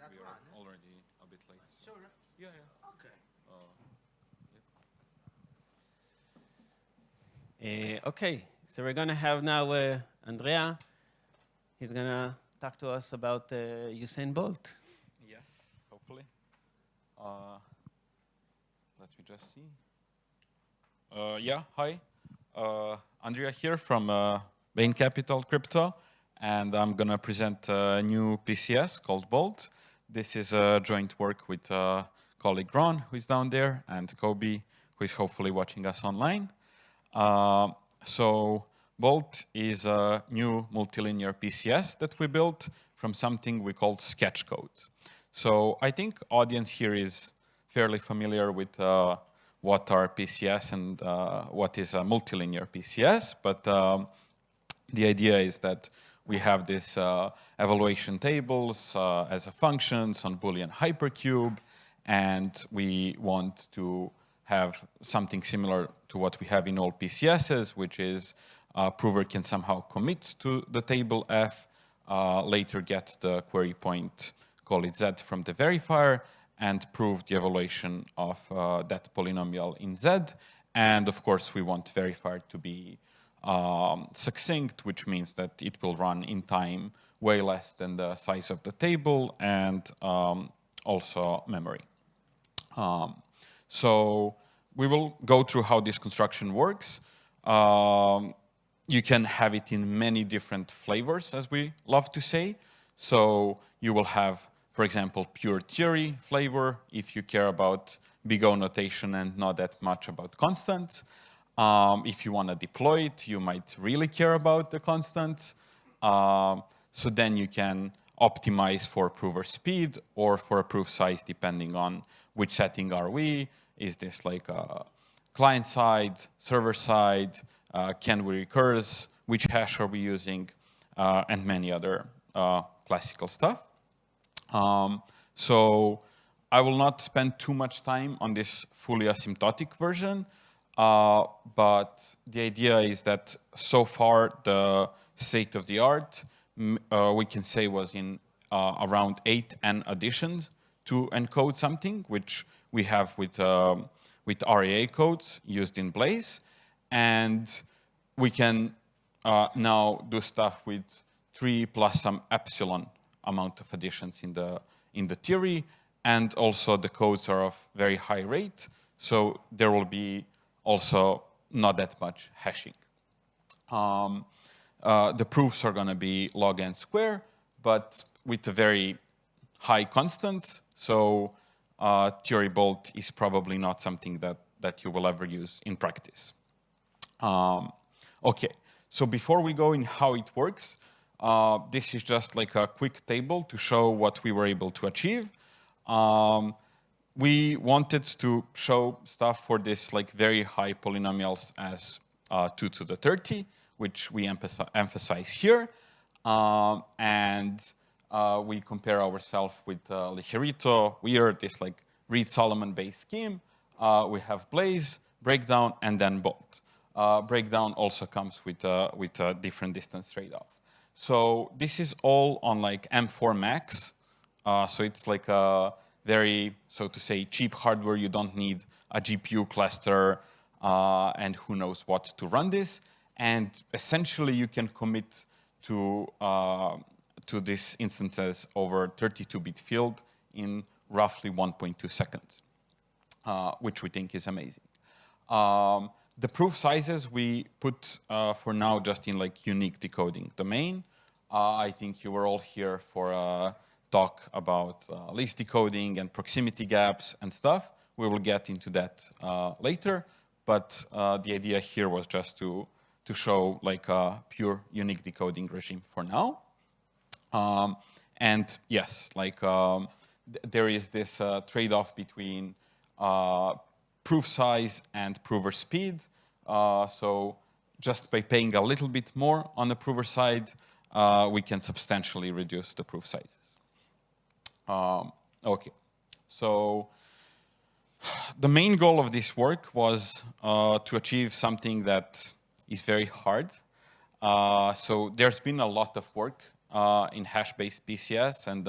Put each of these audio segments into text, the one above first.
we are already a bit late. Sure. Yeah, yeah. Okay. Okay, so we're going to have now Andrija. He's going to talk to us about Usain Bolt. Yeah, hopefully. Let me just see. Yeah, hi. Andrija here from Bain Capital Crypto, and I'm going to present a new PCS called Bolt. This is a joint work with colleague Ron, who is down there, and Kobe, who is hopefully watching us online. So Bolt is a new multilinear PCS that we built from something we called sketch code. So I think audience here is fairly familiar with what are PCS and what is a multilinear PCS, but the idea is that we have this evaluation tables as a functions on Boolean hypercube, and we want to have something similar to what we have in all PCSs, which is prover can somehow commit to the table F, later get the query point, call it Z from the verifier, and prove the evaluation of that polynomial in Z. And of course, we want verifier to be succinct, which means that it will run in time way less than the size of the table and also memory. So we will go through how this construction works. You can have it in many different flavors, as we love to say. So you will have, for example, pure theory flavor if you care about big O notation and not that much about constants. If you want to deploy it, you might really care about the constants. So then you can optimize for prover speed or for a proof size, depending on which setting are we. Is this like a client side, server side? Can we recurse? Which hash are we using? And many other classical stuff. So I will not spend too much time on this fully asymptotic version, but the idea is that so far the state of the art, we can say, was in around 8n additions to encode something, which we have with RAA codes used in Blaze. And we can now do stuff with 3 plus some epsilon amount of additions in the theory. And also the codes are of very high rate. So there will be also not that much hashing. The proofs are going to be log n square, but with a very high constants. So theory Bolt is probably not something that you will ever use in practice. Okay, so before we go in how it works, this is just like a quick table to show what we were able to achieve. We wanted to show stuff for this like very high polynomials as 2 to the 30, which we emphasize here. And we compare ourselves with Ligerito. We are this like Reed-Solomon-based scheme. We have Blaze, Breakdown, and then Bolt. Breakdown also comes with a different distance trade-off. So this is all on like M4 Max. So it's like a very, so to say, cheap hardware. You don't need a GPU cluster and who knows what to run this. And essentially, you can commit to these instances over 32-bit field in roughly 1.2 seconds, which we think is amazing. The proof sizes we put for now just in like unique decoding domain. I think you were all here for a talk about least decoding and proximity gaps and stuff. We will get into that later, but the idea here was just to show like a pure unique decoding regime for now. And yes, like there is this trade-off between proof size and prover speed. So just by paying a little bit more on the prover side, we can substantially reduce the proof sizes. Okay, so the main goal of this work was to achieve something that is very hard. So there's been a lot of work in hash-based PCS, and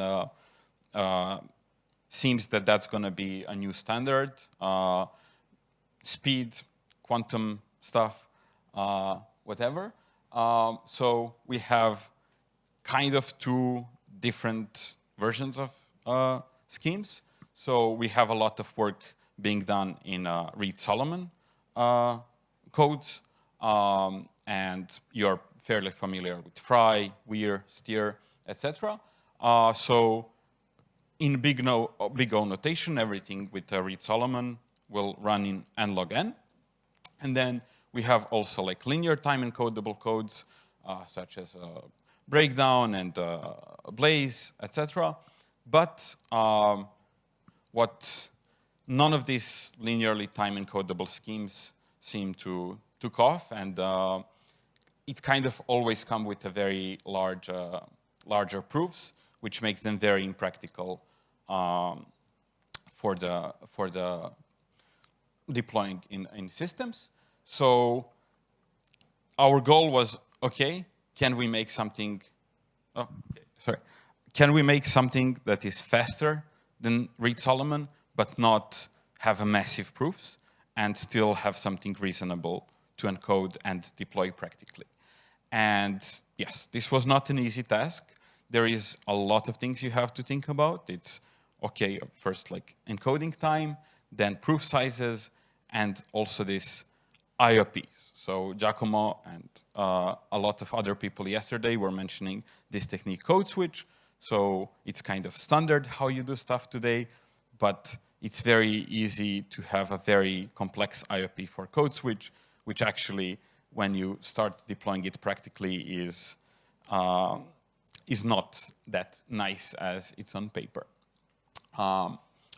seems that that's going to be a new standard. Speed, quantum stuff, whatever. So we have kind of two different versions of schemes. So we have a lot of work being done in Reed-Solomon codes, and you're fairly familiar with Fry, Weir, Steer, etc. So in big O notation, everything with Reed-Solomon will run in n log n. And then we have also like linear time encodable codes, such as Breakdown and Blaze, etc. But what none of these linearly time encodable schemes seem to took off, and it kind of always come with a very larger proofs, which makes them very impractical for the deploying in systems. So our goal was, okay, can we make something? Oh, okay, sorry. Can we make something that is faster than Reed-Solomon, but not have a massive proofs, and still have something reasonable to encode and deploy practically? And yes, this was not an easy task. There is a lot of things you have to think about. It's, okay, first like encoding time, then proof sizes, and also this IOPs. So Giacomo and a lot of other people yesterday were mentioning this technique code switch. So it's kind of standard how you do stuff today, but it's very easy to have a very complex IOP for code switch, which actually, when you start deploying it practically, is not that nice as it's on paper.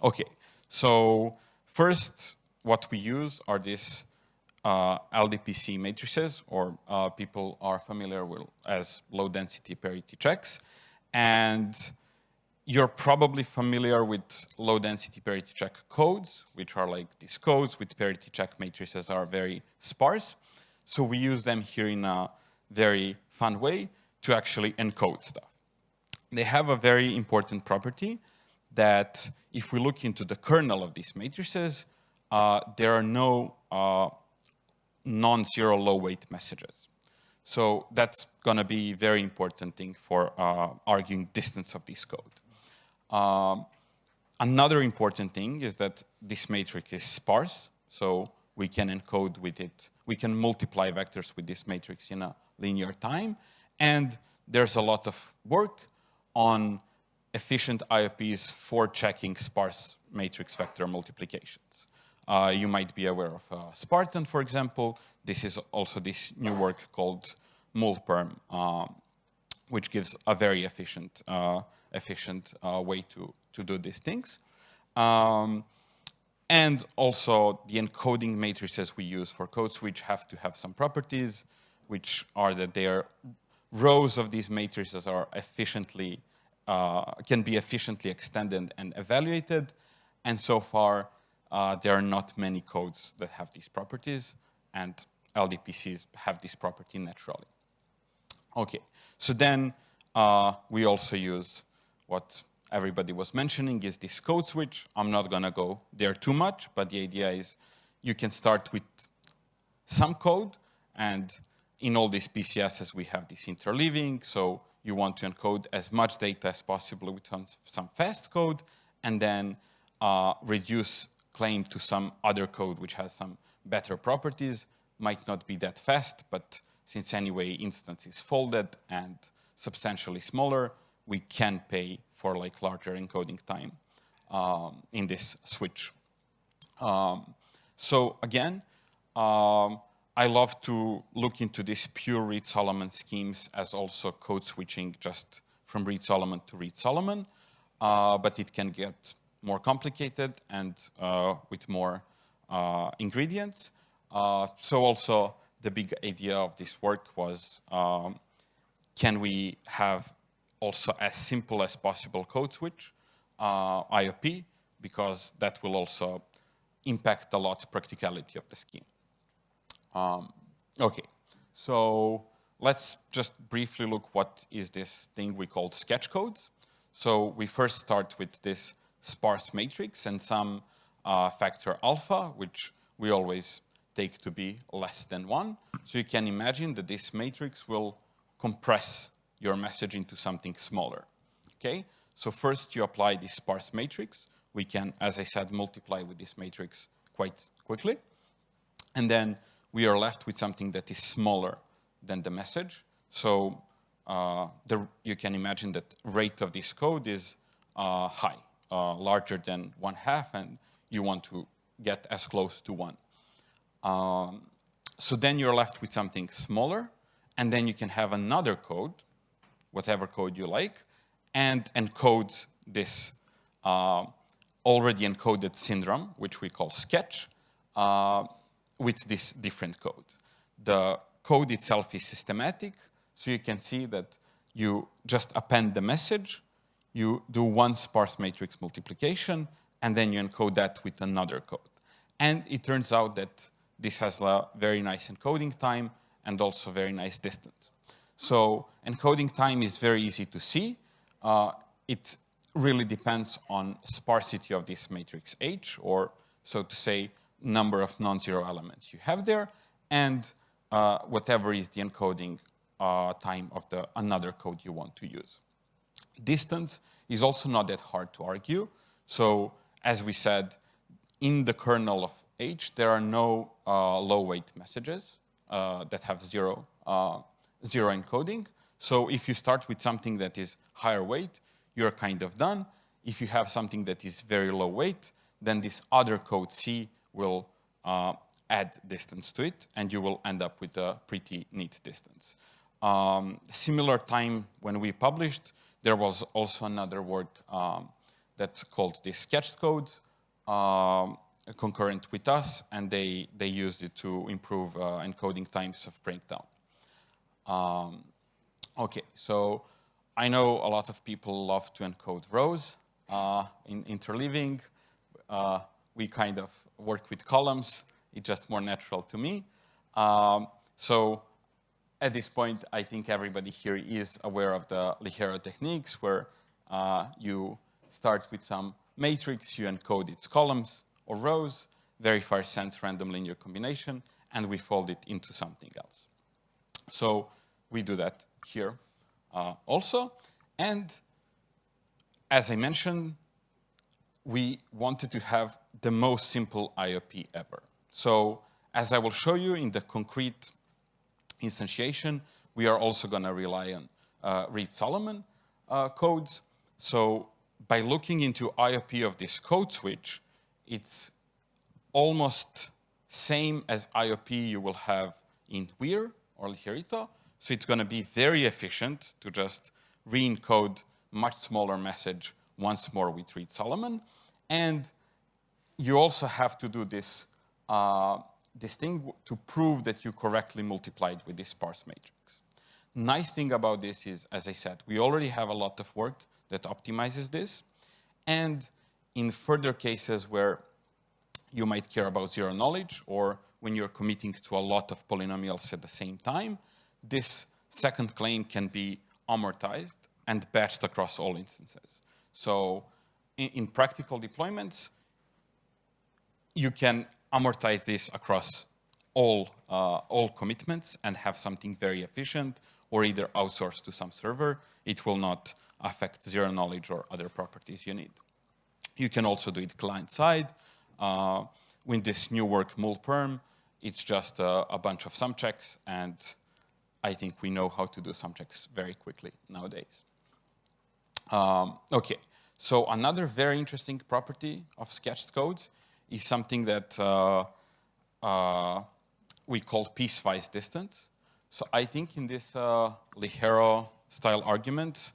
Okay, so first, what we use are these LDPC matrices, or people are familiar with as low-density parity checks. And you're probably familiar with low-density parity check codes, which are like these codes with parity check matrices are very sparse. So we use them here in a very fun way to actually encode stuff. They have a very important property that if we look into the kernel of these matrices, there are no non-zero low-weight messages. So that's going to be a very important thing for arguing distance of this code. Another important thing is that this matrix is sparse, so we can encode with it. We can multiply vectors with this matrix in a linear time. And there's a lot of work on efficient IOPs for checking sparse matrix vector multiplications. You might be aware of Spartan, for example. This is also this new work called MulPerm, which gives a very efficient way to do these things. And also the encoding matrices we use for code switch have to have some properties, which are that their rows of these matrices are efficiently can be efficiently extended and evaluated. And so far, there are not many codes that have these properties, and LDPCs have this property naturally. Okay, so then we also use what everybody was mentioning is this code switch. I'm not going to go there too much, but the idea is you can start with some code, and in all these PCSs, we have this interleaving. So you want to encode as much data as possible with some fast code, and then reduce claim to some other code which has some better properties. Might not be that fast, but since anyway instance is folded and substantially smaller, we can pay for like larger encoding time in this switch. So again, I love to look into these pure Reed-Solomon schemes as also code switching just from Reed-Solomon to Reed-Solomon, but it can get more complicated and with more ingredients. So also the big idea of this work was, can we have also as simple as possible code switch IOP, because that will also impact a lot practicality of the scheme. Okay, so let's just briefly look what is this thing we call sketch codes. So we first start with this sparse matrix and some factor alpha, which we always take to be less than 1. So you can imagine that this matrix will compress your message into something smaller. Okay? So first you apply this sparse matrix. We can, as I said, multiply with this matrix quite quickly. And then we are left with something that is smaller than the message. So you can imagine that rate of this code is high, larger than 1/2, and you want to get as close to 1. So then you're left with something smaller, and then you can have another code, whatever code you like, and encode this already encoded syndrome, which we call sketch, with this different code. The code itself is systematic, so you can see that you just append the message, you do one sparse matrix multiplication, and then you encode that with another code. And it turns out that this has a very nice encoding time and also very nice distance. So encoding time is very easy to see. It really depends on sparsity of this matrix H, or so to say, number of non-zero elements you have there, and whatever is the encoding time of the another code you want to use. Distance is also not that hard to argue. So as we said, in the kernel of H, there are no low-weight messages that have zero encoding. So if you start with something that is higher weight, you're kind of done. If you have something that is very low weight, then this other code C will add distance to it, and you will end up with a pretty neat distance. Similar time when we published, there was also another work that's called the sketched code, concurrent with us, and they used it to improve encoding times of breakdown. Okay, so I know a lot of people love to encode rows in interleaving. We kind of work with columns. It's just more natural to me. So at this point, I think everybody here is aware of the Ligero techniques, where you start with some matrix, you encode its columns or rows, verifier sends random linear combination, and we fold it into something else. So we do that here also. And as I mentioned, we wanted to have the most simple IOP ever. So as I will show you in the concrete instantiation, we are also going to rely on Reed-Solomon codes. So by looking into IOP of this code switch, it's almost same as IOP you will have in Weir or Ligerito. So it's going to be very efficient to just re-encode much smaller message once more with Reed-Solomon. And you also have to do this, this thing to prove that you correctly multiplied with this sparse matrix. Nice thing about this is, as I said, we already have a lot of work that optimizes this. And in further cases where you might care about zero knowledge, or when you're committing to a lot of polynomials at the same time, this second claim can be amortized and batched across all instances. So in practical deployments, you can amortize this across all commitments and have something very efficient, or either outsource to some server. It will not affect zero knowledge or other properties you need. You can also do it client-side. With this new work, mulperm, it's just a bunch of sum checks, and I think we know how to do sum checks very quickly nowadays. Okay, so another very interesting property of sketched codes is something that we call piecewise distance. So I think in this Ligero style arguments,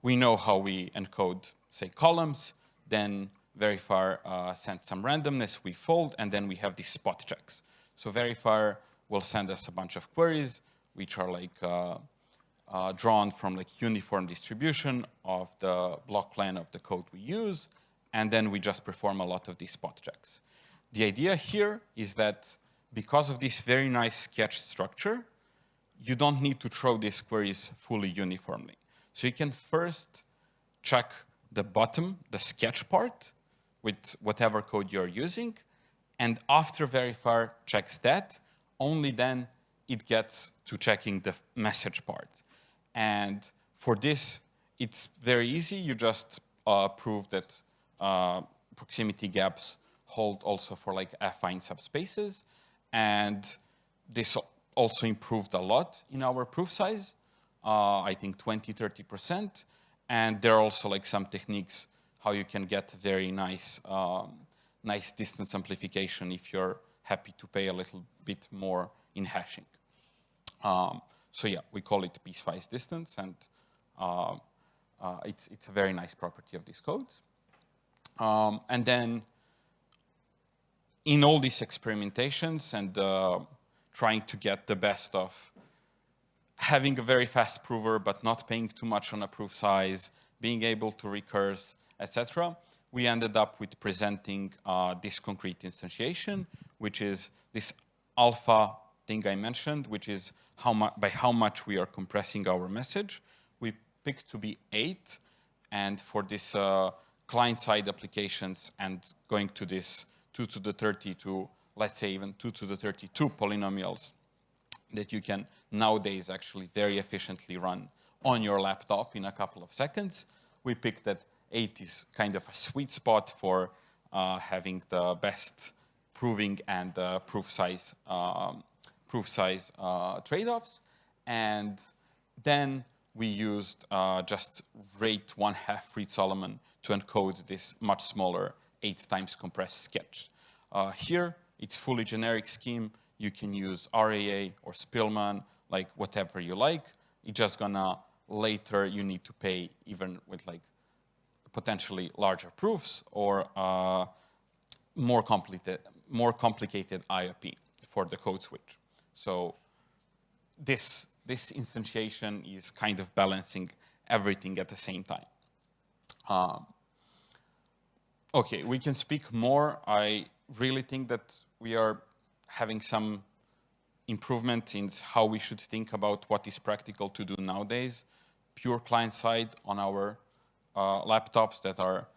we know how we encode, say, columns, then verifier sends some randomness, we fold, and then we have these spot checks. So verifier will send us a bunch of queries, which are like drawn from like uniform distribution of the block plan of the code we use, and then we just perform a lot of these spot checks. The idea here is that because of this very nice sketch structure, you don't need to throw these queries fully uniformly. So you can first check the bottom, the sketch part, with whatever code you're using, and after verifier checks that, only then it gets to checking the message part. And for this, it's very easy. You just prove that proximity gaps hold also for like affine subspaces. And this also improved a lot in our proof size, I think 20–30%. And there are also like some techniques how you can get very nice, nice distance amplification if you're happy to pay a little bit more in hashing. So yeah, we call it piecewise distance, and it's a very nice property of these codes. And then in all these experimentations and trying to get the best of having a very fast prover but not paying too much on a proof size, being able to recurse, etc., we ended up with presenting this concrete instantiation, which is this alpha thing I mentioned, which is by how much we are compressing our message. We picked to be 8, and for this client-side applications and going to this 2 to the 30 to, let's say, even 2 to the 32 polynomials that you can nowadays actually very efficiently run on your laptop in a couple of seconds. We picked that 8 is kind of a sweet spot for having the best proving and proof size trade-offs. And then we used just rate 1/2 Reed-Solomon to encode this much smaller 8 times compressed sketch. Here, it's fully generic scheme. You can use RAA or Spillman, like whatever you like. It's just gonna, later you need to pay even with like potentially larger proofs or more complicated IOP for the code switch. So this instantiation is kind of balancing everything at the same time. Okay, we can speak more. I really think that we are having some improvement in how we should think about what is practical to do nowadays. Pure client side on our laptops that are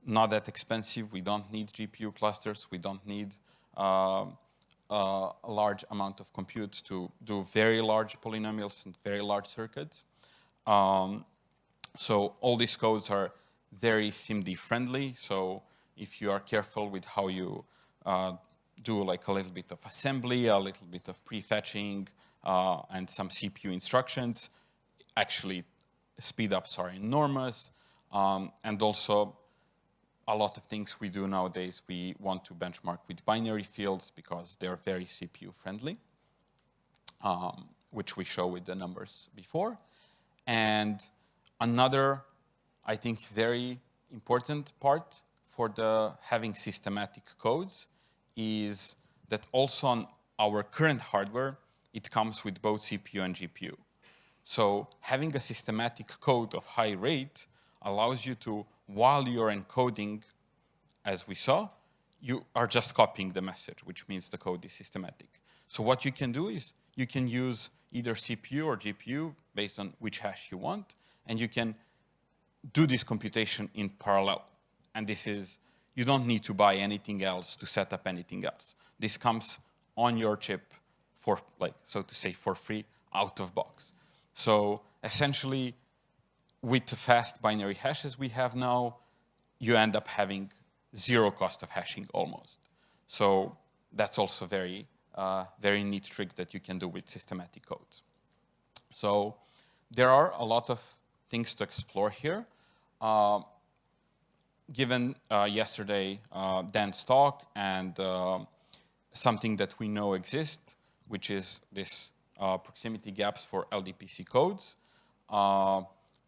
not that expensive. We don't need GPU clusters. We don't need a large amount of compute to do very large polynomials and very large circuits. So all these codes are very SIMD friendly. So if you are careful with how you do like a little bit of assembly, a little bit of prefetching, and some CPU instructions, actually speed ups are enormous. And also a lot of things we do nowadays, we want to benchmark with binary fields because they're very CPU friendly, which we show with the numbers before. And another, I think, very important part for the having systematic codes is that also on our current hardware, it comes with both CPU and GPU. So having a systematic code of high rate allows you to, while you're encoding, as we saw, you are just copying the message, which means the code is systematic. So what you can do is you can use either CPU or GPU based on which hash you want, and you can do this computation in parallel. And this is, you don't need to buy anything else to set up anything else. This comes on your chip for, like, so to say, for free, out of box. So essentially, with the fast binary hashes we have now, you end up having zero cost of hashing almost. So that's also very, very neat trick that you can do with systematic codes. So there are a lot of things to explore here. Given yesterday Dan's talk and something that we know exists, which is this proximity gaps for LDPC codes.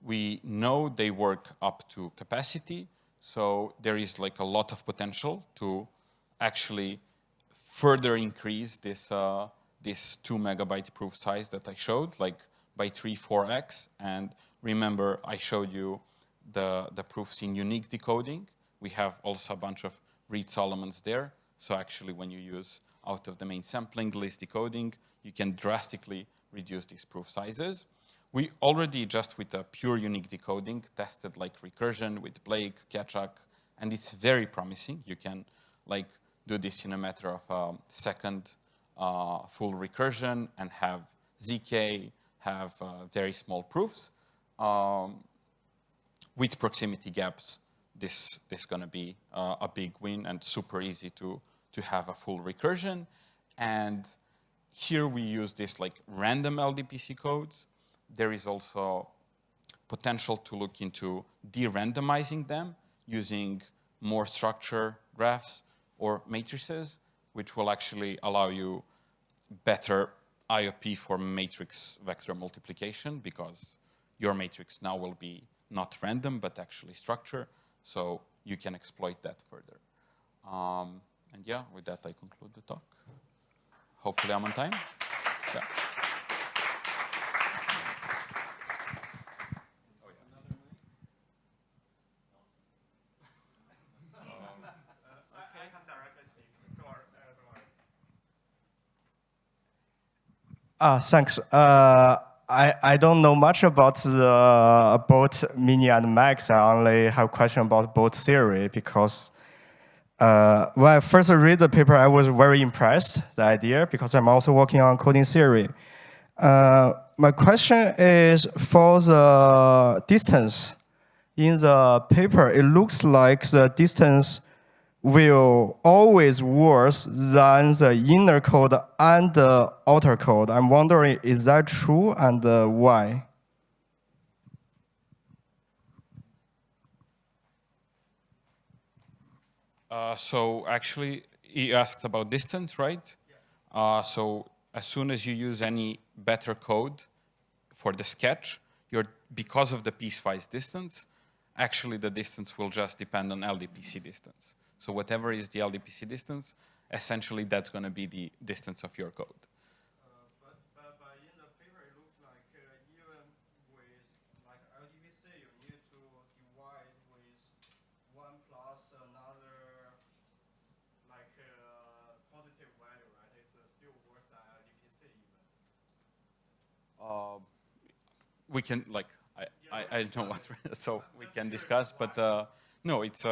We know they work up to capacity, so there is like a lot of potential to actually further increase this this 2 megabyte proof size that I showed, like by 3–4x. And remember, I showed you the proofs in unique decoding. We have also a bunch of Reed-Solomons there. So actually, when you use out of the main sampling list decoding, you can drastically reduce these proof sizes. we already, just with a pure unique decoding, tested like recursion with Blake, Ketchuk, and it's very promising. You can like do this in a matter of a second, full recursion, and have ZK, have very small proofs. With proximity gaps, this is going to be a big win and super easy to have a full recursion. And here we use this like random LDPC codes. There is also potential to look into de-randomizing them using more structure graphs or matrices, which will actually allow you better IOP for matrix vector multiplication, because your matrix now will be not random, but actually structure. So you can exploit that further. And yeah, with that, I conclude the talk. Hopefully I'm on time. Yeah. I can directly speak. Don't worry. Thanks. I don't know much about the both Mini and Max. I only have a question about both theory because when I first read the paper, I was very impressed, the idea, because I'm also working on coding theory. My question is for the distance. In the paper, it looks like the distance will always worse than the inner code and the outer code. I'm wondering, is that true, and why? So actually, you asked about distance, right? Yeah. So as soon as you use any better code for the sketch, because of the piecewise distance, actually the distance will just depend on LDPC distance. So whatever is the LDPC distance, essentially that's going to be the distance of your code. But in the paper, it looks like even with like LDPC, you need to divide with 1 plus another like positive value, right? It's still worse than LDPC even. We can like I don't know what, so we can discuss, but no, it's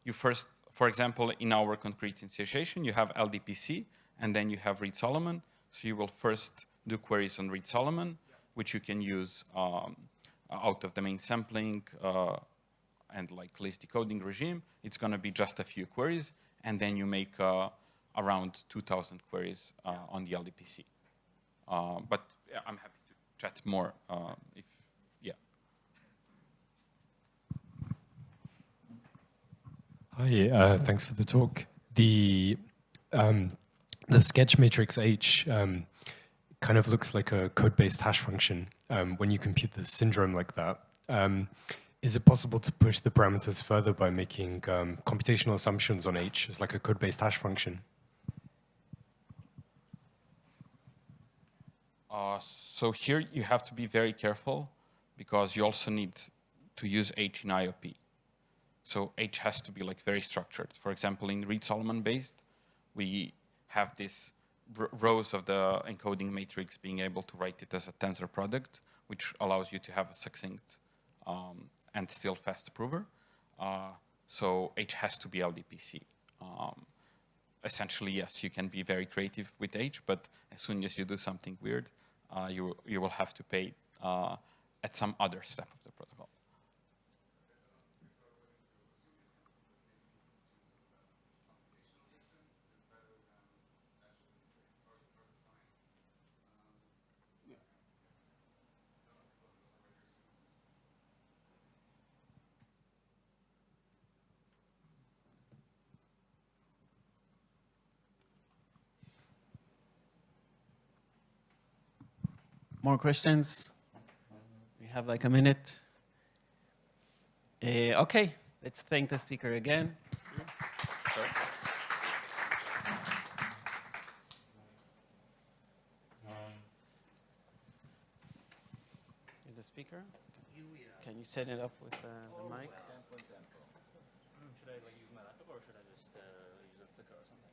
you first, for example, in our concrete instantiation, you have LDPC and then you have Reed-Solomon. So you will first do queries on Reed-Solomon, which you can use out of the main sampling and like list decoding regime. It's going to be just a few queries, and then you make around 2,000 queries on the LDPC. But I'm happy to chat more if. Hi, thanks for the talk. The sketch matrix H kind of looks like a code-based hash function when you compute the syndrome like that. Is it possible to push the parameters further by making computational assumptions on H as like a code-based hash function? So here you have to be very careful because you also need to use H in IOP. So H has to be like very structured. For example, in Reed-Solomon based, we have this rows of the encoding matrix being able to write it as a tensor product, which allows you to have a succinct and still fast prover. So H has to be LDPC. Essentially, yes, you can be very creative with H, but as soon as you do something weird, you will have to pay at some other step of the protocol. More questions? We have like a minute. Okay, let's thank the speaker again. Is the speaker? Can you set it up with the mic? Should I like use my laptop or should I just use a clicker or something?